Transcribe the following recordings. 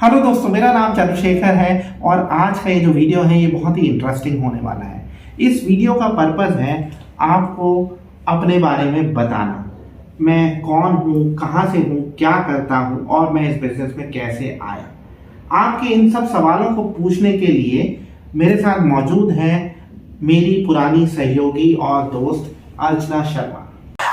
Hello दोस्तों, मेरा नाम चंद्रशेखर है और आज का ये जो वीडियो है ये बहुत ही इंटरेस्टिंग होने वाला है। इस वीडियो का पर्पस है आपको अपने बारे में बताना। मैं कौन हूँ, कहाँ से हूँ, क्या करता हूँ और मैं इस बिजनेस में कैसे आया। आपके इन सब सवालों को पूछने के लिए मेरे साथ मौजूद है मेरी पुरानी सहयोगी और दोस्त अर्चना शर्मा।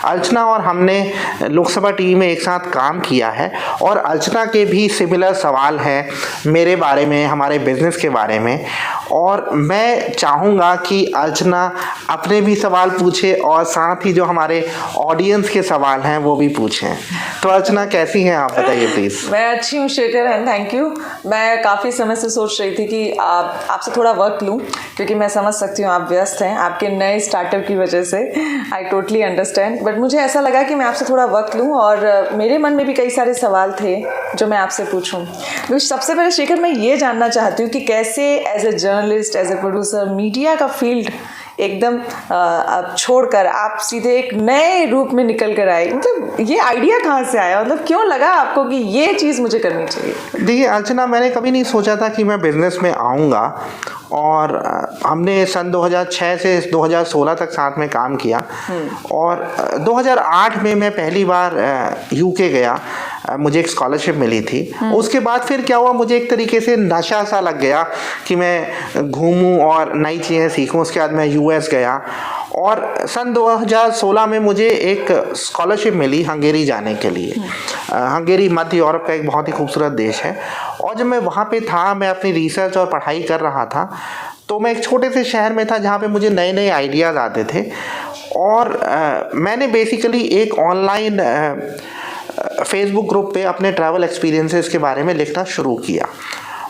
अर्चना और हमने लोकसभा टीवी में एक साथ काम किया है और अर्चना के भी सिमिलर सवाल हैं मेरे बारे में, हमारे बिजनेस के बारे में, और मैं चाहूँगा कि अर्चना अपने भी सवाल पूछे और साथ ही जो हमारे ऑडियंस के सवाल हैं वो भी पूछें। तो अर्चना कैसी हैं आप, बताइए प्लीज़। मैं अच्छी हूँ शेखर, एंड थैंक यू। मैं काफ़ी समय से सोच रही थी कि आपसे थोड़ा वक्त लूँ, क्योंकि मैं समझ सकती हूँ आप व्यस्त हैं आपके नए स्टार्टअप की वजह से। आई टोटली अंडरस्टैंड, बट मुझे ऐसा लगा कि मैं आपसे थोड़ा वक्त लूँ और मेरे मन में भी कई सारे सवाल थे जो मैं आपसे पूछूँ। तो सबसे पहले शेखर, मैं ये जानना चाहती हूँ कि कैसे as a journalist, as a producer, media का फील्ड एकदम छोड़कर आप सीधे एक नए रूप में निकल कर आए। मतलब ये आइडिया कहाँ से आया, मतलब क्यों लगा आपको कि ये चीज़ मुझे करनी चाहिए? देखिए अर्चना, मैंने कभी नहीं सोचा था कि मैं बिज़नेस में आऊँगा और हमने सन 2006 से 2016 तक साथ में काम किया और 2008 में मैं पहली बार यूके गया। मुझे एक स्कॉलरशिप मिली थी। उसके बाद फिर क्या हुआ, मुझे एक तरीके से नशा सा लग गया कि मैं घूमूं और नई चीज़ें सीखूं। उसके बाद मैं यूएस गया और सन 2016 में मुझे एक स्कॉलरशिप मिली हंगेरी जाने के लिए। हंगेरी मध्य यूरोप का एक बहुत ही खूबसूरत देश है और जब मैं वहाँ पे था, मैं अपनी रिसर्च और पढ़ाई कर रहा था, तो मैं एक छोटे से शहर में था जहाँ पे मुझे नए नए आइडियाज़ आते थे और मैंने बेसिकली एक ऑनलाइन फेसबुक ग्रुप पे अपने ट्रैवल एक्सपीरियंसेस के बारे में लिखना शुरू किया।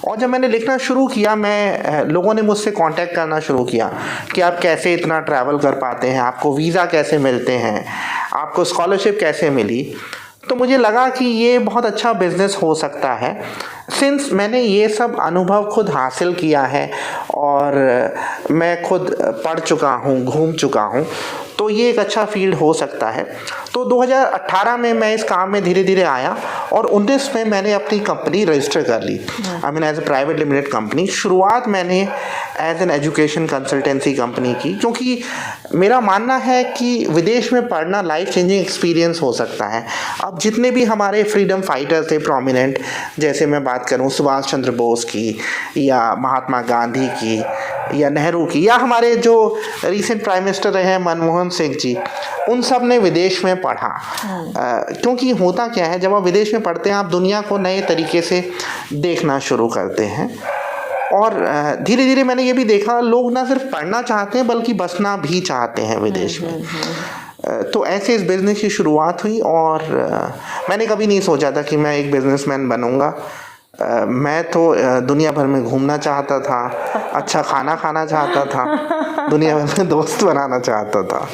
और जब मैंने लिखना शुरू किया, मैं लोगों ने मुझसे कांटेक्ट करना शुरू किया कि आप कैसे इतना ट्रैवल कर पाते हैं, आपको वीज़ा कैसे मिलते हैं, आपको स्कॉलरशिप कैसे मिली। तो मुझे लगा कि ये बहुत अच्छा बिज़नेस हो सकता है, सिंस मैंने ये सब अनुभव खुद हासिल किया है और मैं खुद पढ़ चुका हूँ, घूम चुका हूँ, तो ये एक अच्छा फील्ड हो सकता है। तो 2018 में मैं इस काम में धीरे धीरे आया और 19 में मैंने अपनी कंपनी रजिस्टर कर ली, I mean as a private limited company. शुरुआत मैंने as an education consultancy company की, क्योंकि मेरा मानना है कि विदेश में पढ़ना लाइफ चेंजिंग एक्सपीरियंस हो सकता है। अब जितने भी हमारे फ्रीडम फाइटर थे प्रोमिनेंट, जैसे मैं बात करूं सुभाष चंद्र बोस की या महात्मा गांधी की या नेहरू की या हमारे जो रिसेंट प्राइम मिनिस्टर रहे हैं मनमोहन सिंह जी, उन सब ने विदेश में पढ़ा। क्योंकि होता क्या है, जब आप विदेश में पढ़ते हैं आप दुनिया को नए तरीके से देखना शुरू करते हैं और धीरे धीरे मैंने ये भी देखा, लोग ना सिर्फ पढ़ना चाहते हैं बल्कि बसना भी चाहते हैं विदेश में। तो ऐसे इस बिज़नेस की शुरुआत हुई और मैंने कभी नहीं सोचा था कि मैं एक बिजनेसमैन बनूंगा। मैं तो दुनिया भर में घूमना चाहता था, अच्छा खाना खाना चाहता था, दुनिया भर में दोस्त बनाना चाहता था।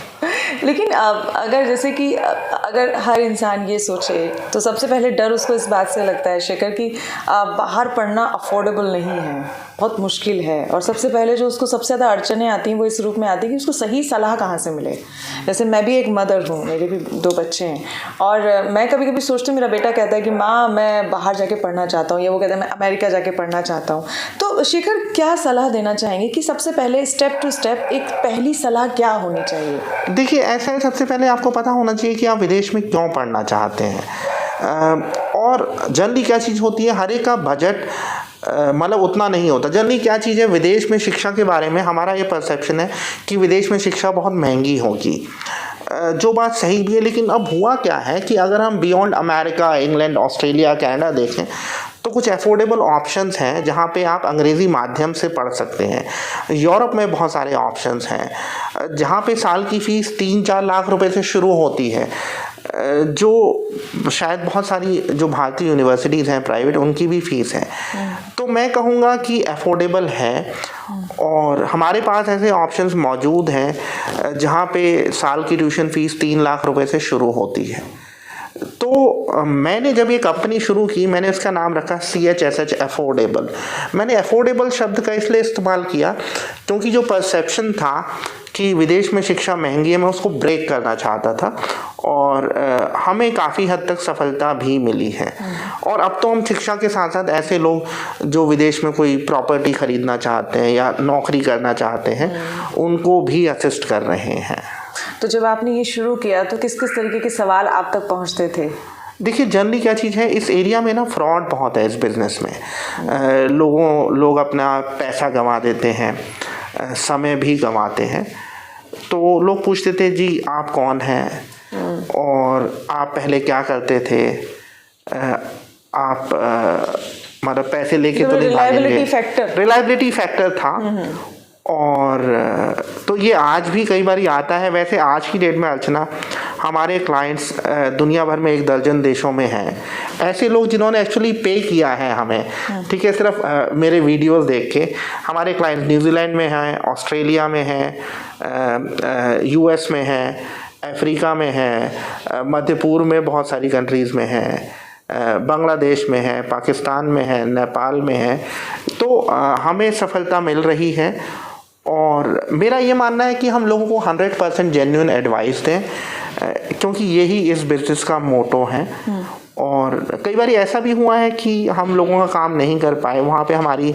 लेकिन अगर जैसे कि अगर हर इंसान ये सोचे तो सबसे पहले डर उसको इस बात से लगता है शेखर कि बाहर पढ़ना अफोर्डेबल नहीं है, बहुत मुश्किल है। और सबसे पहले जो उसको सबसे ज़्यादा अड़चनें आती हैं वो इस रूप में आती हैं कि उसको सही सलाह कहाँ से मिले। जैसे मैं भी एक मदर हूँ, मेरे भी 2 बच्चे हैं और मैं कभी कभी सोचती हूँ, मेरा बेटा कहता है कि माँ मैं बाहर जाके पढ़ना चाहता हूँ, या वो कहता है मैं अमेरिका जाके पढ़ना चाहता हूँ। तो शेखर क्या सलाह देना चाहेंगे कि सबसे पहले स्टेप टू स्टेप एक पहली सलाह क्या होनी चाहिए? देखिए ऐसा है, सबसे पहले आपको पता होना चाहिए कि आप विदेश में क्यों पढ़ना चाहते हैं और जनरली क्या चीज़ होती है, हर एक का बजट मतलब उतना नहीं होता। जनरली क्या चीज़ है, विदेश में शिक्षा के बारे में हमारा ये परसेप्शन है कि विदेश में शिक्षा बहुत महंगी होगी, जो बात सही भी है। लेकिन अब हुआ क्या है कि अगर हम beyond America, England, Australia, Canada देखें तो कुछ अफोर्डेबल ऑप्शंस हैं जहाँ पे आप अंग्रेज़ी माध्यम से पढ़ सकते हैं। यूरोप में बहुत सारे ऑप्शंस हैं जहाँ पे साल की फ़ीस 3-4 लाख रुपए से शुरू होती है, जो शायद बहुत सारी जो भारतीय यूनिवर्सिटीज़ हैं प्राइवेट, उनकी भी फ़ीस है। तो मैं कहूँगा कि अफोर्डेबल है और हमारे पास ऐसे ऑप्शंस मौजूद हैं जहाँ पे साल की ट्यूशन फ़ीस 3 लाख रुपए से शुरू होती है। तो मैंने जब ये कंपनी शुरू की, मैंने इसका नाम रखा CHSH अफोर्डेबल। मैंने अफोर्डेबल शब्द का इसलिए इस्तेमाल किया क्योंकि जो परसेप्शन था कि कि विदेश में शिक्षा महंगी है, मैं उसको ब्रेक करना चाहता था और हमें काफ़ी हद तक सफलता भी मिली है। और अब तो हम शिक्षा के साथ साथ ऐसे लोग जो विदेश में कोई प्रॉपर्टी ख़रीदना चाहते हैं या नौकरी करना चाहते हैं उनको भी असिस्ट कर रहे हैं। तो जब आपने ये शुरू किया तो किस किस तरीके के सवाल आप तक पहुंचते थे? देखिए जनरली क्या चीज़ है, इस एरिया में ना फ्रॉड बहुत है इस बिज़नेस में। लोग अपना पैसा गंवा देते हैं, समय भी गंवाते हैं। तो लोग पूछते थे जी आप कौन हैं और आप पहले क्या करते थे, आप मतलब पैसे लेके तो नहीं भागेंगे। रिलायबिलिटी फैक्टर था। और तो ये आज भी कई बार आता है। वैसे आज की डेट में अर्चना हमारे क्लाइंट्स दुनिया भर में 1 दर्जन देशों में हैं, ऐसे लोग जिन्होंने एक्चुअली पे किया है हमें, ठीक है, सिर्फ मेरे वीडियोस देख के। हमारे क्लाइंट्स न्यूजीलैंड में हैं, ऑस्ट्रेलिया में हैं, यूएस में हैं, अफ्रीका में हैं, मध्य पूर्व में बहुत सारी कंट्रीज़ में हैं, बांग्लादेश में है, पाकिस्तान में है, नेपाल में है। तो हमें सफलता मिल रही है और मेरा ये मानना है कि हम लोगों को 100% जेन्युइन एडवाइस दें, क्योंकि यही इस बिज़नेस का मोटो है। और कई बार ऐसा भी हुआ है कि हम लोगों का काम नहीं कर पाए, वहाँ पे हमारी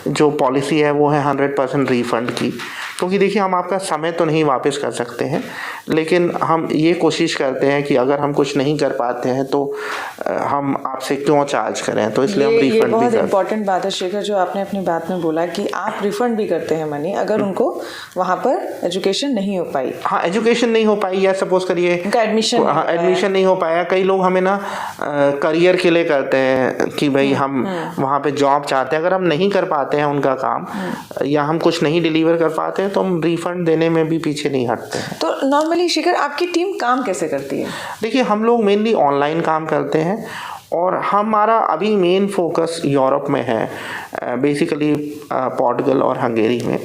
जो पॉलिसी है वो है 100% रिफ़ंड की। क्योंकि देखिए हम आपका समय तो नहीं वापस कर सकते हैं, लेकिन हम ये कोशिश करते हैं कि अगर हम कुछ नहीं कर पाते हैं तो हम आपसे क्यों चार्ज करें, तो इसलिए हम रिफंड भी करते हैं। बहुत इंपॉर्टेंट बात है शेखर जो आपने अपनी बात में बोला कि आप रिफंड भी करते हैं मनी अगर उनको वहाँ पर एजुकेशन नहीं हो पाई। हाँ, एजुकेशन नहीं हो पाई या सपोज करिए उनका एडमिशन नहीं हो पाया। कई लोग हमें ना करियर के लिए करते हैं कि भाई हम वहाँ पे जॉब चाहते हैं, अगर हम नहीं कर पाते हैं उनका काम या हम कुछ नहीं डिलीवर कर पाते हैं तो हम रिफंड देने में भी पीछे नहीं हटते हैं। तो नॉर्मली शिखर आपकी टीम काम कैसे करती है? देखिए हम लोग मेनली ऑनलाइन काम करते हैं और हमारा अभी मेन फोकस यूरोप में है, बेसिकली पोर्टुगल और हंगेरी में।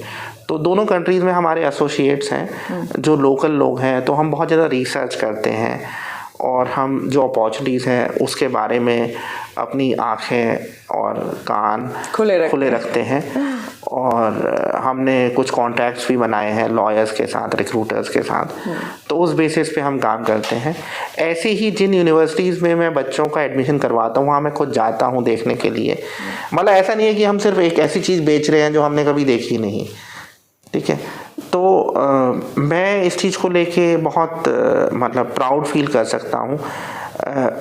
तो दोनों कंट्रीज़ में हमारे एसोसिएट्स हैं जो लोकल लोग हैं, तो हम बहुत ज़्यादा रिसर्च करते हैं और हम जो अपॉर्चुनिटीज़ हैं उसके बारे में अपनी आँखें और कान खुले रखते हैं। और हमने कुछ कॉन्टैक्ट्स भी बनाए हैं लॉयर्स के साथ, रिक्रूटर्स के साथ, तो उस बेसिस पे हम काम करते हैं। ऐसे ही जिन यूनिवर्सिटीज़ में मैं बच्चों का एडमिशन करवाता हूँ वहाँ मैं खुद जाता हूँ देखने के लिए। मतलब ऐसा नहीं है कि हम सिर्फ एक ऐसी चीज़ बेच रहे हैं जो हमने कभी देखी नहीं, ठीक है। तो मैं इस चीज़ को लेके बहुत मतलब प्राउड फील कर सकता हूँ।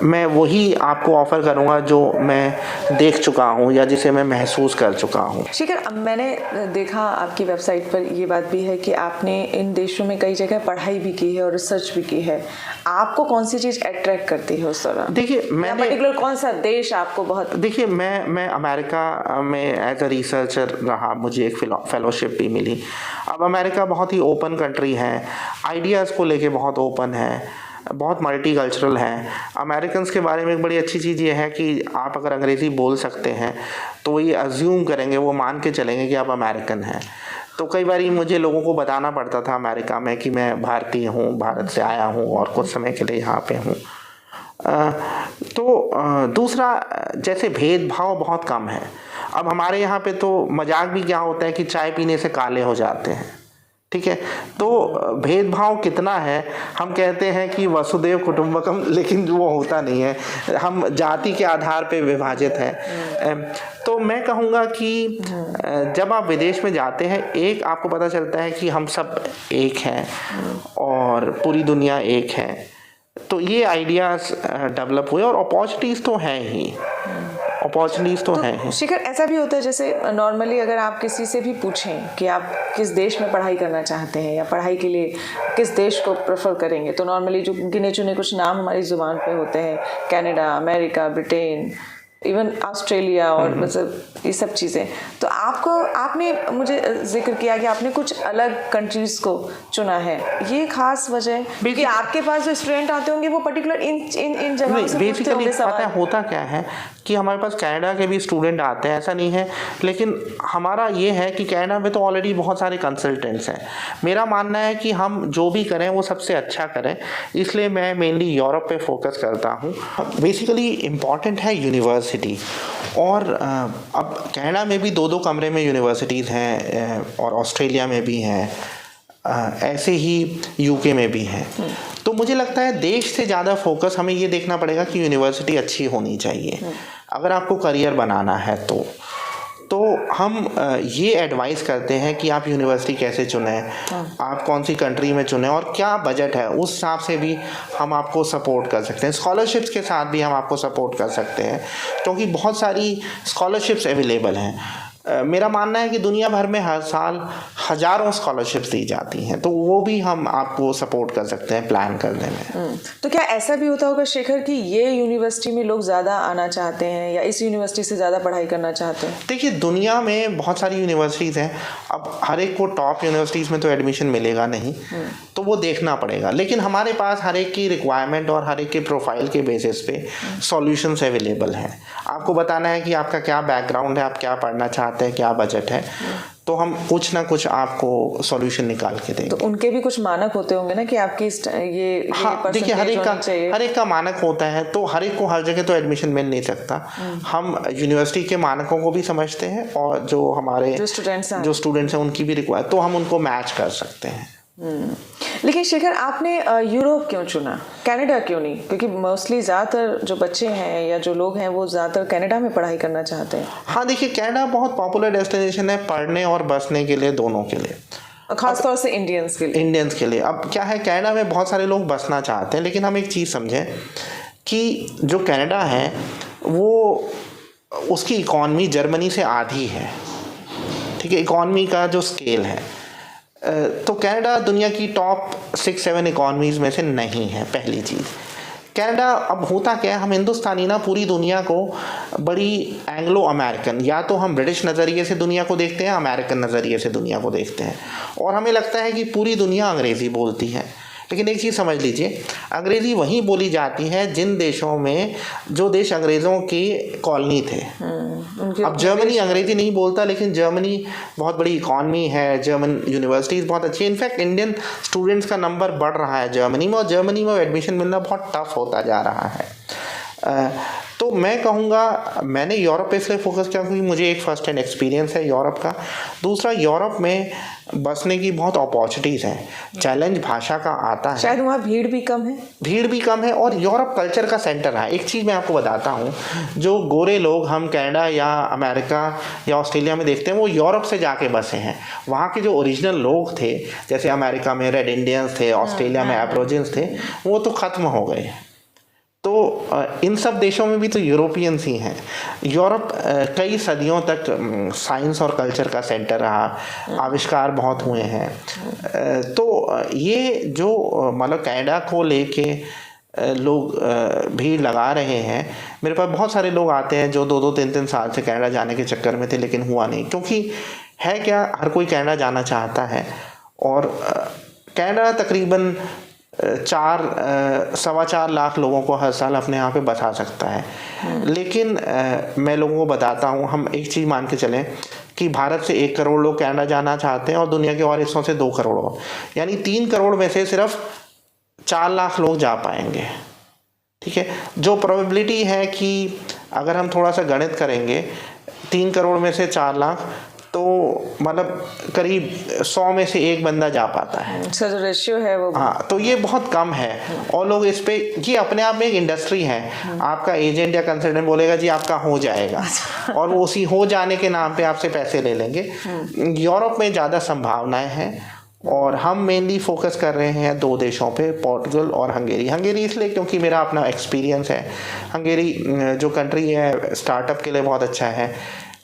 मैं वही आपको ऑफ़र करूँगा जो मैं देख चुका हूँ या जिसे मैं महसूस कर चुका हूँ। शिखर, मैंने देखा आपकी वेबसाइट पर ये बात भी है कि आपने इन देशों में कई जगह पढ़ाई भी की है और रिसर्च भी की है। आपको कौन सी चीज़ अट्रैक्ट करती है उस तरह? देखिए मैंने पर्टिकुलर कौन सा देश आपको बहुत? देखिए मैं अमेरिका में एज अ रिसर्चर रहा, मुझे एक फेलोशिप भी मिली। अब अमेरिका बहुत ही ओपन कंट्री है, आइडियाज़ को लेके बहुत ओपन है, बहुत मल्टीकल्चरल है। अमेरिकन्स के बारे में एक बड़ी अच्छी चीज़ ये है कि आप अगर अंग्रेज़ी बोल सकते हैं तो ये अज्यूम करेंगे, वो मान के चलेंगे कि आप अमेरिकन हैं। तो कई बार मुझे लोगों को बताना पड़ता था अमेरिका में कि मैं भारतीय हूँ, भारत से आया हूँ और कुछ समय के लिए यहाँ पे हूँ। दूसरा, जैसे भेदभाव बहुत कम है। अब हमारे यहाँ पे तो मजाक भी क्या होता है कि चाय पीने से काले हो जाते हैं, ठीक है। तो भेदभाव कितना है, हम कहते हैं कि वसुदेव कुटुंबकम, लेकिन वो होता नहीं है, हम जाति के आधार पे विभाजित हैं। तो मैं कहूँगा कि जब आप विदेश में जाते हैं एक आपको पता चलता है कि हम सब एक हैं और पूरी दुनिया एक है। तो ये आइडियाज़ डेवलप हुए और अपॉर्चुनिटीज़ तो हैं ही, अपॉर्चुनिटीज़ तो हैं। शिखर, ऐसा भी होता है जैसे नॉर्मली अगर आप किसी से भी पूछें कि आप किस देश में पढ़ाई करना चाहते हैं या पढ़ाई के लिए किस देश को प्रेफर करेंगे, तो नॉर्मली जो गिने चुने कुछ नाम हमारी ज़ुबान पे होते हैं, Canada, America, Britain, even Australia और मतलब ये सब चीज़ें। तो आपने मुझे जिक्र किया कि आपने कुछ अलग कंट्रीज़ को चुना है, ये खास वजह कि आपके पास जो स्टूडेंट आते होंगे वो पर्टिकुलर इन जगहों से पूछते होंगे सवाल। पता है होता क्या है कि हमारे पास कनाडा के भी स्टूडेंट आते हैं, ऐसा नहीं है, लेकिन हमारा ये है कि कनाडा में तो ऑलरेडी बहुत सारे कंसल्टेंट्स हैं। मेरा मानना है कि हम जो भी करें वो सबसे अच्छा करें, इसलिए मैं मेनली यूरोप पे फोकस करता हूँ। बेसिकली इम्पॉर्टेंट है यूनिवर्सिटी, और अब कनाडा में भी 2-2 कमरे में यूनिवर्सिटीज़ हैं और ऑस्ट्रेलिया में भी हैं, ऐसे ही यूके में भी हैं। तो मुझे लगता है देश से ज़्यादा फोकस हमें ये देखना पड़ेगा कि यूनिवर्सिटी अच्छी होनी चाहिए अगर आपको करियर बनाना है। तो हम ये एडवाइस करते हैं कि आप यूनिवर्सिटी कैसे चुनें, आप कौन सी कंट्री में चुनें और क्या बजट है, उस हिसाब से भी हम आपको सपोर्ट कर सकते हैं। स्कॉलरशिप्स के साथ भी हम आपको सपोर्ट कर सकते हैं क्योंकि बहुत सारी स्कॉलरशिप्स अवेलेबल हैं। मेरा मानना है कि दुनिया भर में हर साल हज़ारों स्कॉलरशिप्स दी जाती हैं, तो वो भी हम आपको सपोर्ट कर सकते हैं प्लान करने में। तो क्या ऐसा भी होता होगा शेखर कि ये यूनिवर्सिटी में लोग ज़्यादा आना चाहते हैं या इस यूनिवर्सिटी से ज़्यादा पढ़ाई करना चाहते हैं? देखिए, दुनिया में बहुत सारी यूनिवर्सिटीज़ हैं। अब हर एक को टॉप यूनिवर्सिटीज़ में तो एडमिशन मिलेगा नहीं, तो वो देखना पड़ेगा। लेकिन हमारे पास हर एक की रिक्वायरमेंट और हर एक के प्रोफाइल के बेसिस पे सॉल्यूशंस अवेलेबल हैं। आपको बताना है कि आपका क्या बैकग्राउंड है, आप क्या पढ़ना चाहते हैं, क्या बजट है, तो हम कुछ ना कुछ आपको सॉल्यूशन निकाल के देंगे। तो उनके भी कुछ मानक होते होंगे ना कि आपकी ये हाँ, देखिए, हर एक का मानक होता है, तो हर एक को हर जगह तो एडमिशन मिल नहीं सकता। हम यूनिवर्सिटी के मानकों को भी समझते हैं और जो हमारे जो स्टूडेंट्स हैं उनकी भी रिक्वायर, तो हम उनको मैच कर सकते हैं। लेकिन शेखर, आपने यूरोप क्यों चुना, कनाडा क्यों नहीं? क्योंकि मोस्टली ज़्यादातर जो बच्चे हैं या जो लोग हैं वो ज़्यादातर कनाडा में पढ़ाई करना चाहते हैं। हाँ, देखिए, कनाडा बहुत पॉपुलर डेस्टिनेशन है पढ़ने और बसने के लिए, दोनों के लिए, खासतौर से इंडियंस के लिए। अब क्या है, कनाडा में बहुत सारे लोग बसना चाहते हैं, लेकिन हम एक चीज़ समझें कि जो कनाडा है वो उसकी इकॉनमी जर्मनी से आधी है, ठीक है, इकॉनमी का जो स्केल है। तो कनाडा दुनिया की टॉप 6-7 इकॉनमीज़ में से नहीं है, पहली चीज़। कनाडा, अब होता क्या है, हम हिंदुस्तानी ना पूरी दुनिया को बड़ी एंग्लो अमेरिकन, या तो हम ब्रिटिश नज़रिए से दुनिया को देखते हैं, अमेरिकन नज़रिए से दुनिया को देखते हैं, और हमें लगता है कि पूरी दुनिया अंग्रेज़ी बोलती है। लेकिन एक चीज़ समझ लीजिए, अंग्रेज़ी वहीं बोली जाती है जिन देशों में जो देश अंग्रेज़ों की कॉलोनी थे। अब जर्मनी अंग्रेज़ी नहीं बोलता, लेकिन जर्मनी बहुत बड़ी इकॉनमी है, जर्मन यूनिवर्सिटीज़ बहुत अच्छी है। इनफैक्ट इंडियन स्टूडेंट्स का नंबर बढ़ रहा है जर्मनी में, और जर्मनी में एडमिशन मिलना बहुत टफ होता जा रहा है। तो मैं कहूँगा, मैंने यूरोप पे इसलिए फोकस किया क्योंकि मुझे एक फ़र्स्ट हैंड एक्सपीरियंस है यूरोप का। दूसरा, यूरोप में बसने की बहुत अपॉर्चुनिटीज़ हैं। चैलेंज भाषा का आता है, शायद वहाँ भीड़ भी कम है, और यूरोप कल्चर का सेंटर है। एक चीज़ मैं आपको बताता हूँ, जो गोरे लोग हम कनाडा या अमेरिका या ऑस्ट्रेलिया में देखते हैं, वो यूरोप से जाके बसे हैं। वहाँ के जो ओरिजिनल लोग थे, जैसे अमेरिका में रेड इंडियंस थे, ऑस्ट्रेलिया में एब्रोजिन्स थे, वो तो ख़त्म हो गए। तो इन सब देशों में भी तो यूरोपियंस ही हैं। यूरोप कई सदियों तक साइंस और कल्चर का सेंटर रहा, आविष्कार बहुत हुए हैं। तो ये जो मतलब कनाडा को लेके लोग भीड़ लगा रहे हैं, मेरे पास बहुत सारे लोग आते हैं जो 2-2, 3-3 साल से कनाडा जाने के चक्कर में थे, लेकिन हुआ नहीं। क्योंकि है क्या, हर कोई कनाडा जाना चाहता है, और कनाडा तकरीबन 4-4.25 लाख लोगों को हर साल अपने यहाँ पे बसा सकता है। लेकिन मैं लोगों को बताता हूँ, हम एक चीज़ मान के चलें कि भारत से 1 करोड़ लोग कनाडा जाना चाहते हैं और दुनिया के और हिस्सों से 2 करोड़, यानी 3 करोड़ में से सिर्फ 4 लाख लोग जा पाएंगे, ठीक है। जो प्रोबेबिलिटी है कि अगर हम थोड़ा सा गणित करेंगे, 3 करोड़ में से 4 लाख, तो मतलब करीब 100 में से 1 बंदा जा पाता है। सर, जो रेशियो है वो, हाँ, तो ये बहुत कम है। और लोग इस पे, ये अपने आप में एक इंडस्ट्री है। आपका एजेंट या कंसल्टेंट बोलेगा जी आपका हो जाएगा, और वो उसी हो जाने के नाम पे आपसे पैसे ले लेंगे। यूरोप में ज़्यादा संभावनाएं हैं, और हम मेनली फोकस कर रहे हैं 2 देशों पे, पोर्टुगल और हंगेरी इसलिए क्योंकि मेरा अपना एक्सपीरियंस है। हंगेरी जो कंट्री है, स्टार्टअप के लिए बहुत अच्छा है।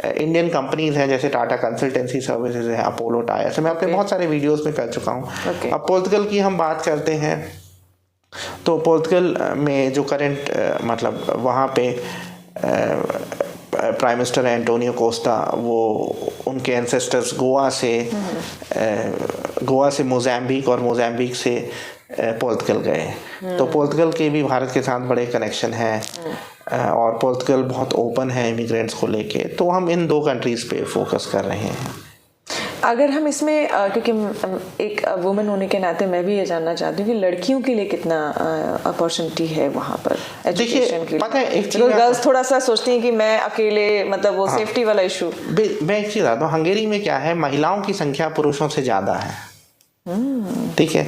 इंडियन कंपनीज़ हैं, जैसे टाटा कंसल्टेंसी सर्विसेज है, अपोलो टायर्स, मैं अपने बहुत सारे वीडियोस में कर चुका हूँ। अब पोर्टुगल की हम बात करते हैं, तो पोर्टुगल में जो करंट मतलब वहाँ पे प्राइम मिनिस्टर एंटोनियो कोस्टा, वो उनके एंसेस्टर्स गोवा से मोज़ाम्बिक और मोज़ाम्बिक से पोर्तुगल गए। तो पोर्तुगल के भी भारत के साथ बड़े कनेक्शन हैं, और पोर्तुगल बहुत ओपन है इमिग्रेंट्स को लेके। तो हम इन 2 कंट्रीज़ पे फोकस कर रहे हैं। अगर हम इसमें क्योंकि एक वुमेन होने के नाते मैं भी ये जानना चाहती हूँ कि लड़कियों के लिए कितना अपॉर्चुनिटी है वहाँ पर एजुकेशन के लिए। पता है, एक चीज़ गर्ल्स थोड़ा सा सोचती हैं कि मैं अकेले, मतलब वो सेफ्टी वाला इशू। मैं एक चीज़ आता हूँ, हंगेरी में क्या है, महिलाओं की संख्या पुरुषों से ज़्यादा है, ठीक है।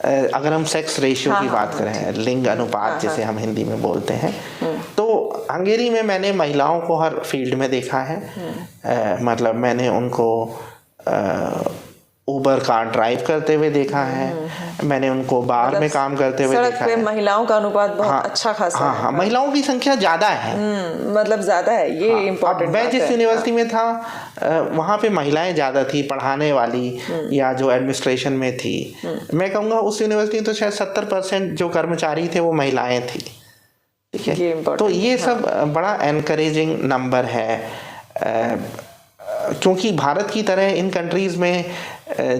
अगर हम सेक्स रेशियो की बात करें, लिंग अनुपात जिसे हम हिंदी में बोलते हैं, तो हंगेरी में मैंने महिलाओं को हर फील्ड में देखा है। मतलब मैंने उनको उबर कार ड्राइव करते हुए देखा है, मैंने उनको बार में काम करते हुए देखा है। सड़क पे महिलाओं का अनुपात बहुत अच्छा खासा है। हाँ, महिलाओं की संख्या ज़्यादा है। मतलब ज़्यादा है, ये इम्पोर्टेंट। मैं जिस यूनिवर्सिटी में था वहाँ पे महिलाएं ज़्यादा थी पढ़ाने वाली या जो एडमिनिस्ट्रेशन में थी। मैं कहूँगा उस यूनिवर्सिटी तो शायद 70% जो कर्मचारी थे वो महिलाएं थी। ठीक है, तो ये सब बड़ा एनकरेजिंग नंबर है, क्योंकि भारत की तरह इन कंट्रीज़ में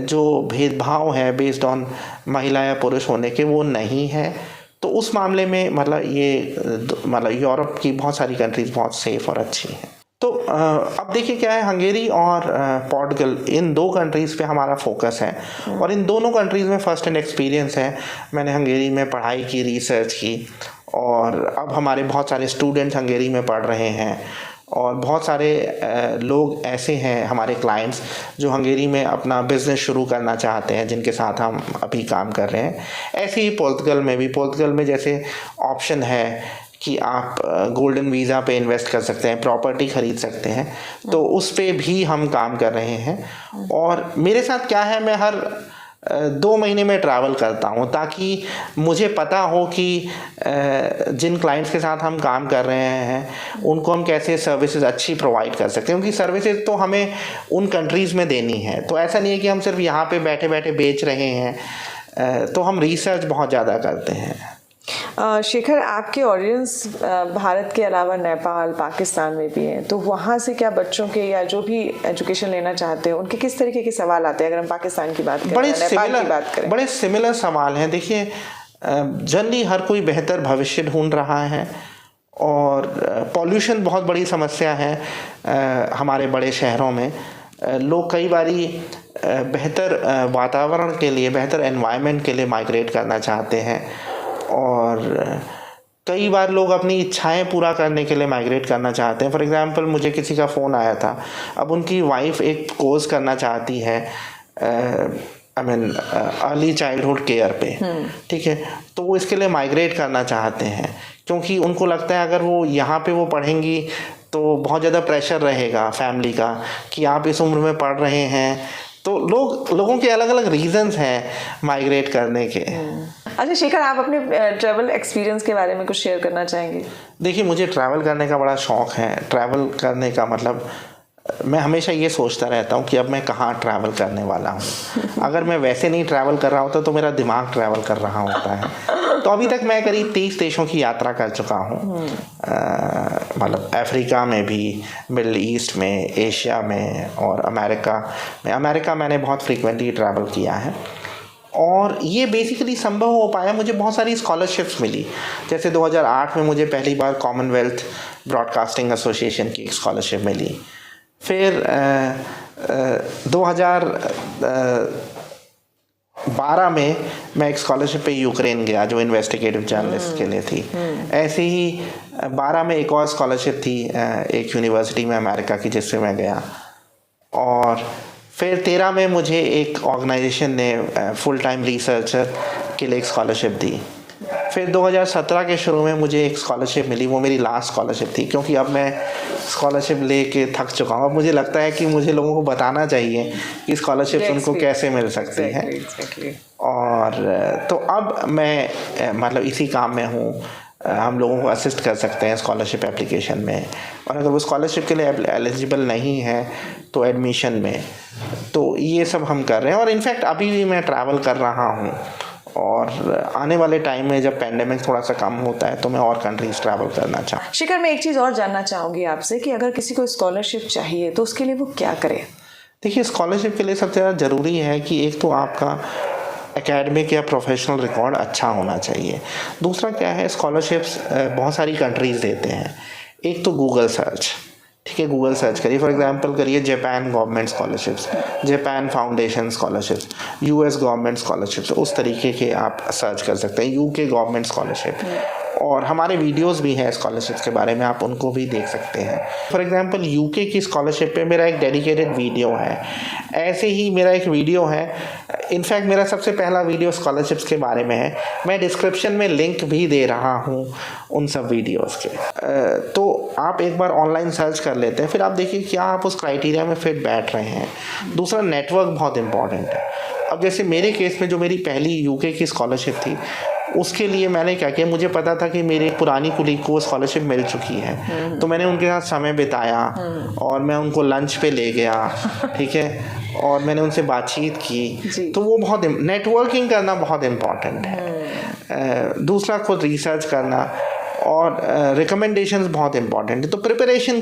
जो भेदभाव है बेस्ड ऑन महिला या पुरुष होने के वो नहीं है। तो उस मामले में मतलब यूरोप की बहुत सारी कंट्रीज़ बहुत सेफ और अच्छी हैं। तो अब देखिए क्या है, हंगेरी और पोर्टुगल, इन दो कंट्रीज़ पे हमारा फोकस है और इन दोनों कंट्रीज़ में फ़र्स्ट हैंड एक्सपीरियंस है। मैंने हंगेरी में पढ़ाई की, रिसर्च की, और अब हमारे बहुत सारे स्टूडेंट हंगेरी में पढ़ रहे हैं और बहुत सारे लोग ऐसे हैं हमारे क्लाइंट्स जो हंगेरी में अपना बिज़नेस शुरू करना चाहते हैं, जिनके साथ हम अभी काम कर रहे हैं। ऐसे ही पोर्तुगल में जैसे ऑप्शन है कि आप गोल्डन वीज़ा पे इन्वेस्ट कर सकते हैं, प्रॉपर्टी ख़रीद सकते हैं, तो उस पे भी हम काम कर रहे हैं। और मेरे साथ क्या है, मैं हर 2 महीने में ट्रैवल करता हूँ ताकि मुझे पता हो कि जिन क्लाइंट्स के साथ हम काम कर रहे हैं उनको हम कैसे सर्विसेज अच्छी प्रोवाइड कर सकते हैं, क्योंकि सर्विसेज तो हमें उन कंट्रीज़ में देनी है। तो ऐसा नहीं है कि हम सिर्फ यहाँ पे बैठे बैठे बेच रहे हैं, तो हम रिसर्च बहुत ज़्यादा करते हैं। शेखर, आपके ऑडियंस भारत के अलावा नेपाल, पाकिस्तान में भी हैं, तो वहाँ से क्या बच्चों के या जो भी एजुकेशन लेना चाहते हैं उनके किस तरीके के सवाल आते हैं? अगर हम पाकिस्तान की बात करें, नेपाल की बात करें, बड़े सिमिलर सवाल हैं। देखिए, जनरली हर कोई बेहतर भविष्य ढूंढ रहा है और पॉल्यूशन बहुत बड़ी समस्या है हमारे बड़े शहरों में। लोग कई बारी बेहतर वातावरण के लिए, बेहतर एनवायरनमेंट के लिए माइग्रेट करना चाहते हैं और कई बार लोग अपनी इच्छाएं पूरा करने के लिए माइग्रेट करना चाहते हैं। फॉर एग्जांपल, मुझे किसी का फ़ोन आया था, अब उनकी वाइफ एक कोर्स करना चाहती है अर्ली चाइल्डहुड केयर पे, ठीक है, तो वो इसके लिए माइग्रेट करना चाहते हैं क्योंकि उनको लगता है अगर वो यहाँ पे वो पढ़ेंगी तो बहुत ज़्यादा प्रेशर रहेगा फैमिली का कि आप इस उम्र में पढ़ रहे हैं। तो लोगों के अलग अलग रीजंस हैं माइग्रेट करने के। अच्छा शेखर, आप अपने ट्रैवल एक्सपीरियंस के बारे में कुछ शेयर करना चाहेंगे? देखिए, मुझे ट्रैवल करने का बड़ा शौक़ है। ट्रैवल करने का मतलब मैं हमेशा ये सोचता रहता हूँ कि अब मैं कहाँ ट्रैवल करने वाला हूँ। अगर मैं वैसे नहीं ट्रैवल कर रहा होता तो मेरा दिमाग ट्रैवल कर रहा होता है। तो अभी तक मैं करीब 30 देशों की यात्रा कर चुका हूँ, मतलब अफ्रीका में भी, मिडल ईस्ट में, एशिया में और अमेरिका में। अमेरिका मैंने बहुत फ्रीक्वेंटली ट्रैवल किया है और ये बेसिकली संभव हो पाया, मुझे बहुत सारी स्कॉलरशिप्स मिली। जैसे 2008 में मुझे पहली बार कॉमनवेल्थ ब्रॉडकास्टिंग एसोसिएशन की एक स्कॉलरशिप मिली। फिर 2012 में मैं एक स्कॉलरशिप पे यूक्रेन गया जो इन्वेस्टिगेटिव जर्नलिस्ट के लिए थी। ऐसे ही 12 में एक और स्कॉलरशिप थी एक यूनिवर्सिटी में अमेरिका की, जिससे मैं गया। और फिर 13 में मुझे एक ऑर्गेनाइजेशन ने फुल टाइम रिसर्चर के लिए एक स्कॉलरशिप दी। फिर 2017 के शुरू में मुझे एक स्कॉलरशिप मिली, वो मेरी लास्ट स्कॉलरशिप थी, क्योंकि अब मैं स्कॉलरशिप लेके थक चुका हूँ। अब मुझे लगता है कि मुझे लोगों को बताना चाहिए कि स्कॉलरशिप उनको कैसे मिल सकती है। और तो अब मैं मतलब इसी काम में हूँ। हम लोगों को असिस्ट कर सकते हैं स्कॉलरशिप एप्लीकेशन में, और अगर वो स्कॉलरशिप के लिए एलिजिबल नहीं है तो एडमिशन में। तो ये सब हम कर रहे हैं और इनफैक्ट अभी भी मैं ट्रैवल कर रहा हूँ और आने वाले टाइम में जब पेंडेमिक थोड़ा सा कम होता है तो मैं और कंट्रीज ट्रैवल करना चाहूँ। शिखर, मैं एक चीज़ और जानना चाहूँगी आपसे कि अगर किसी को स्कॉलरशिप चाहिए तो उसके लिए वो क्या करे? देखिए, स्कॉलरशिप के लिए सबसे ज़्यादा ज़रूरी है कि एक तो आपका एकेडमिक या प्रोफेशनल रिकॉर्ड अच्छा होना चाहिए। दूसरा क्या है, स्कॉलरशिप्स बहुत सारी कंट्रीज़ देते हैं। एक तो गूगल सर्च, ठीक है, गूगल सर्च करिए, फॉर एग्जांपल करिए Japan government scholarships, Japan foundation scholarships, US government scholarships, उस तरीके के आप सर्च कर सकते हैं। यूके गवर्नमेंट स्कॉलरशिप, और हमारे वीडियोस भी हैं स्कॉलरशिप के बारे में, आप उनको भी देख सकते हैं। फॉर एग्जांपल यूके की स्कॉलरशिप पे मेरा एक डेडिकेटेड वीडियो है, ऐसे ही मेरा एक वीडियो है, इनफैक्ट मेरा सबसे पहला वीडियो स्कॉलरशिप्स के बारे में है। मैं डिस्क्रिप्शन में लिंक भी दे रहा हूँ उन सब वीडियोस के। तो आप एक बार ऑनलाइन सर्च कर लेते हैं, फिर आप देखिए क्या आप उस क्राइटेरिया में फिट बैठ रहे हैं। दूसरा, नेटवर्क बहुत इंपॉर्टेंट है। अब जैसे मेरे केस में जो मेरी पहली यूके की स्कॉलरशिप थी, उसके लिए मैंने क्या किया, मुझे पता था कि मेरी पुरानी कुलीग को स्कॉलरशिप मिल चुकी है, तो मैंने उनके साथ समय बिताया और मैं उनको लंच पे ले गया, ठीक है, और मैंने उनसे बातचीत की। तो वो बहुत नेटवर्किंग करना बहुत इम्पॉर्टेंट है। दूसरा, खुद रिसर्च करना और रिकमेंडेशंस बहुत इम्पॉर्टेंट है। तो प्रिपरेशन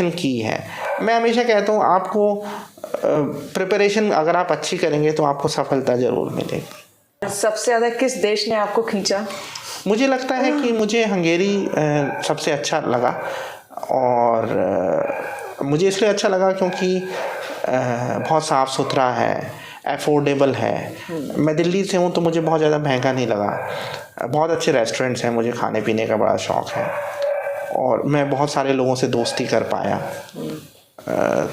की है। मैं हमेशा कहता हूँ आपको प्रिपरेशन अगर आप अच्छी करेंगे तो आपको सफलता ज़रूर मिलेगी। सबसे ज़्यादा किस देश ने आपको खींचा? मुझे लगता है कि मुझे हंगेरी सबसे अच्छा लगा, और मुझे इसलिए अच्छा लगा क्योंकि बहुत साफ़ सुथरा है, अफोर्डेबल है। मैं दिल्ली से हूँ तो मुझे बहुत ज़्यादा महंगा नहीं लगा। बहुत अच्छे रेस्टोरेंट्स हैं, मुझे खाने पीने का बड़ा शौक़ है, और मैं बहुत सारे लोगों से दोस्ती कर पाया।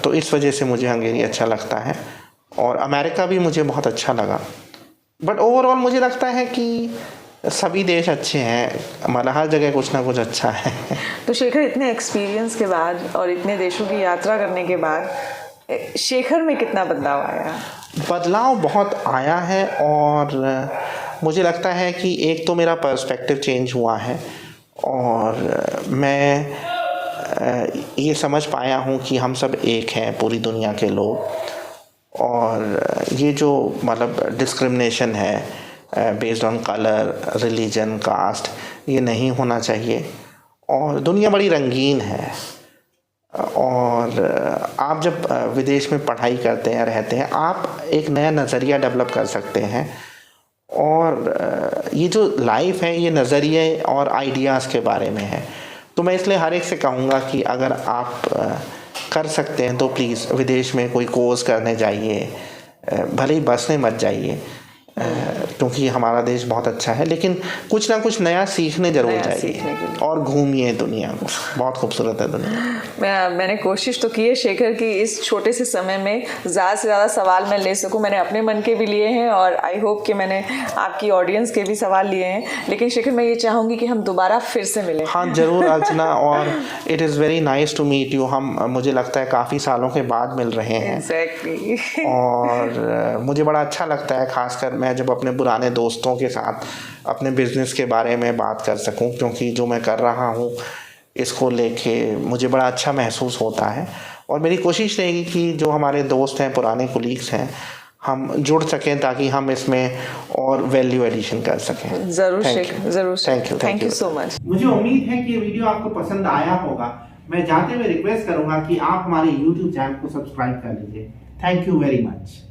तो इस वजह से मुझे हंगेरी अच्छा लगता है, और अमेरिका भी मुझे बहुत अच्छा लगा। बट ओवरऑल मुझे लगता है कि सभी देश अच्छे हैं, मतलब हर जगह कुछ ना कुछ अच्छा है। तो शेखर, इतने एक्सपीरियंस के बाद और इतने देशों की यात्रा करने के बाद शेखर में कितना बदलाव आया? बदलाव बहुत आया है, और मुझे लगता है कि एक तो मेरा पर्सपेक्टिव चेंज हुआ है, और मैं ये समझ पाया हूँ कि हम सब एक हैं, पूरी दुनिया के लोग, और ये जो मतलब डिस्क्रिमिनेशन है based on colour, religion, caste, ये नहीं होना चाहिए। और दुनिया बड़ी रंगीन है, और आप जब विदेश में पढ़ाई करते हैं, रहते हैं, आप एक नया नज़रिया डेवलप कर सकते हैं। और ये जो लाइफ है, ये नज़रिए और आइडियाज़ के बारे में है। तो मैं इसलिए हर एक से कहूँगा कि अगर आप कर सकते हैं तो प्लीज़ विदेश में कोई कोर्स करने जाइए, भले ही बस में मत जाइए, क्योंकि हमारा देश बहुत अच्छा है, लेकिन कुछ ना कुछ नया सीखने ज़रूर जाइए और घूमिए दुनिया को। बहुत खूबसूरत है दुनिया। मैंने कोशिश तो की है शेखर कि इस छोटे से समय में ज़्यादा से ज़्यादा सवाल मैं ले सकूं। मैंने अपने मन के भी लिए हैं, और आई होप कि मैंने आपकी ऑडियंस के भी सवाल लिए हैं। लेकिन शेखर, मैं ये चाहूँगी कि हम दोबारा फिर से मिलें। हाँ ज़रूर अर्चना, और it is very nice to meet you. हम मुझे लगता है काफ़ी सालों के बाद मिल रहे हैं। एग्जैक्टली। और मुझे बड़ा अच्छा लगता है, ख़ासकर मैं जब अपने पुराने दोस्तों के साथ अपने बिज़नेस के बारे में बात कर सकूं, क्योंकि जो मैं कर रहा हूं इसको लेके मुझे बड़ा अच्छा महसूस होता है। और मेरी कोशिश रहेगी कि जो हमारे दोस्त हैं, पुराने कोलीग्स हैं, हम जुड़ सकें ताकि हम इसमें और वैल्यू एडिशन कर सकें। ज़रूर शेखर, ज़रूर। Thank you so much. मुझे उम्मीद है कि ये वीडियो आपको पसंद आया होगा। मैं जाते हुए रिक्वेस्ट करूँगा कि आप हमारे YouTube चैनल को सब्सक्राइब कर लीजिए। Thank you very much.